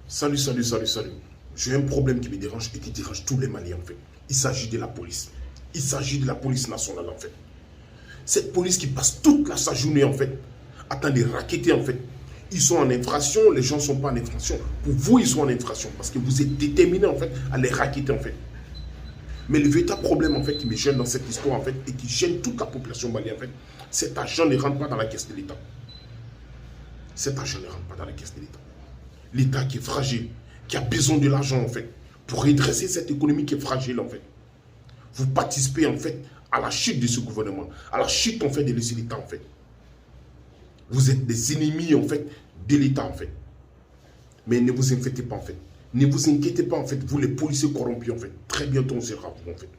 Salut, salut, salut, salut. J'ai un problème qui me dérange et qui dérange tous les Maliens en fait. Il s'agit de la police. Il s'agit de la police nationale en fait. Cette police qui passe toute sa journée en fait, à temps de racketter en fait. Ils sont en infraction, les gens ne sont pas en infraction. Pour vous, ils sont en infraction parce que vous êtes déterminés en fait à les racketter en fait. Mais le véritable problème en fait qui me gêne dans cette histoire en fait et qui gêne toute la population malienne en fait, cet argent ne rentre pas dans la caisse de l'État. Cet argent ne rentre pas dans la caisse de l'État. L'État qui est fragile, qui a besoin de l'argent en fait, pour redresser cette économie qui est fragile en fait. Vous participez en fait à la chute de ce gouvernement, à la chute en fait de l'État en fait. Vous êtes des ennemis en fait de l'État en fait. Mais ne vous inquiétez pas en fait. Ne vous inquiétez pas en fait, vous les policiers corrompus en fait. Très bientôt on sera vous en fait.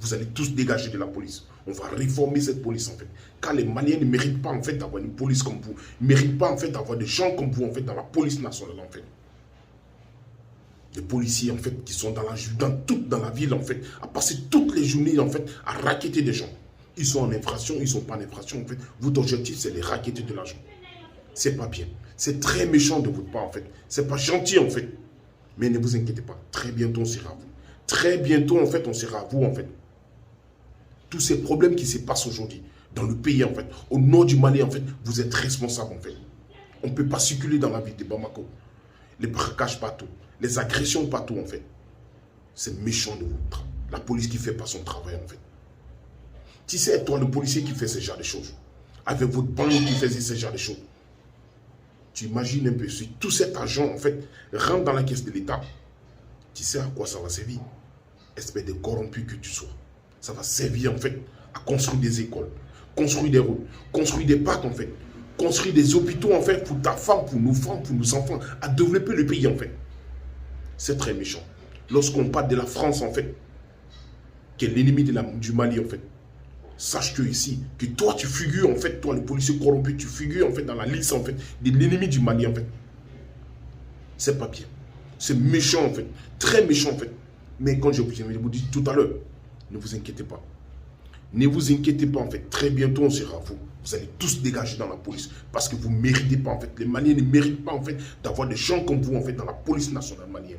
Vous allez tous dégager de la police. On va réformer cette police en fait. Car les Maliens ne méritent pas en fait d'avoir une police comme vous. Ils ne méritent pas en fait d'avoir des gens comme vous en fait dans la police nationale en fait. Des policiers en fait qui sont dans la ville en fait, à passer toutes les journées en fait à racketter des gens. Ils sont en infraction, ils ne sont pas en infraction en fait. Votre objectif c'est de racketter de l'argent. C'est pas bien. C'est très méchant de votre part en fait. C'est pas gentil en fait. Mais ne vous inquiétez pas. Très bientôt on sera à vous. Très bientôt en fait on sera à vous en fait. Tous ces problèmes qui se passent aujourd'hui dans le pays en fait, au nord du Mali en fait, vous êtes responsable en fait. On ne peut pas circuler dans la ville de Bamako. Les braquages partout, les agressions partout en fait. C'est méchant de vous. La police qui ne fait pas son travail en fait. Tu sais, toi le policier qui fait ce genre de choses, avec votre bande qui faisait ce genre de choses, tu imagines un peu si tout cet argent en fait rentre dans la caisse de l'État, tu sais à quoi ça va servir? Espèce de corrompu que tu sois. Ça va servir en fait à construire des écoles, construire des routes, construire des parcs en fait, construire des hôpitaux en fait pour ta femme, pour nos femmes, pour nos enfants, à développer le pays en fait. C'est très méchant. Lorsqu'on parle de la France en fait, qui est l'ennemi du Mali en fait, sache que ici, que toi tu figures en fait, toi le policier corrompu, tu figures en fait dans la liste en fait de l'ennemi du Mali en fait. C'est pas bien. C'est méchant en fait, très méchant en fait. Mais quand je vous dis tout à l'heure, ne vous inquiétez pas. Ne vous inquiétez pas en fait. Très bientôt on sera à vous. Vous allez tous dégager dans la police. Parce que vous ne méritez pas en fait. Les Maliens ne méritent pas en fait d'avoir des gens comme vous en fait dans la police nationale malienne.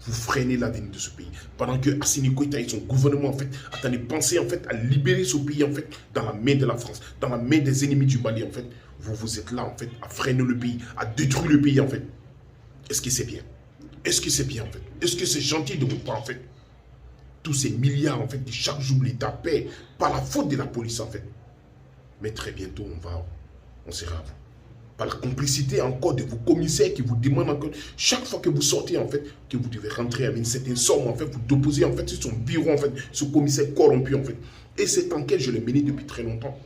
Vous freinez l'avenir de ce pays. Pendant que Assimi Goïta et son gouvernement en fait attendent penser en fait à libérer ce pays en fait dans la main de la France, dans la main des ennemis du Mali en fait. Vous êtes là en fait à freiner le pays, à détruire le pays en fait. Est-ce que c'est bien? Est-ce que c'est bien en fait? Est-ce que c'est gentil de votre part en fait? Tous ces milliards en fait que chaque jour l'État paie par la faute de la police en fait. Mais très bientôt on sera à vous. Par la complicité encore de vos commissaires qui vous demandent encore, chaque fois que vous sortez en fait, que vous devez rentrer avec une certaine somme en fait, vous déposez en fait sur son bureau en fait, ce commissaire corrompu en fait. Et cette enquête, je l'ai menée depuis très longtemps.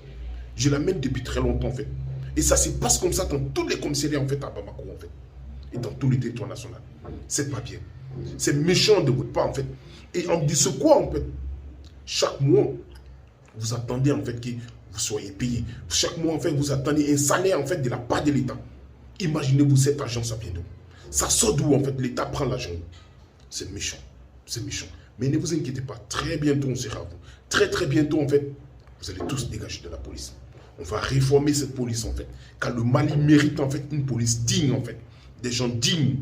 Je la mène depuis très longtemps en fait. Et ça se passe comme ça dans tous les commissariats en fait à Bamako en fait. Et dans tous les territoires nationaux. C'est pas bien. C'est méchant de votre part en fait. Et on dit ce quoi en fait? Chaque mois, vous attendez en fait que vous soyez payé. Chaque mois en fait, vous attendez un salaire en fait de la part de l'État. Imaginez-vous cet argent, ça vient d'où? Ça sort d'où en fait? L'État prend l'argent. C'est méchant. C'est méchant. Mais ne vous inquiétez pas. Très bientôt, on sera à vous. Très très bientôt en fait, vous allez tous dégager de la police. On va réformer cette police en fait. Car le Mali mérite en fait une police digne en fait. Des gens dignes.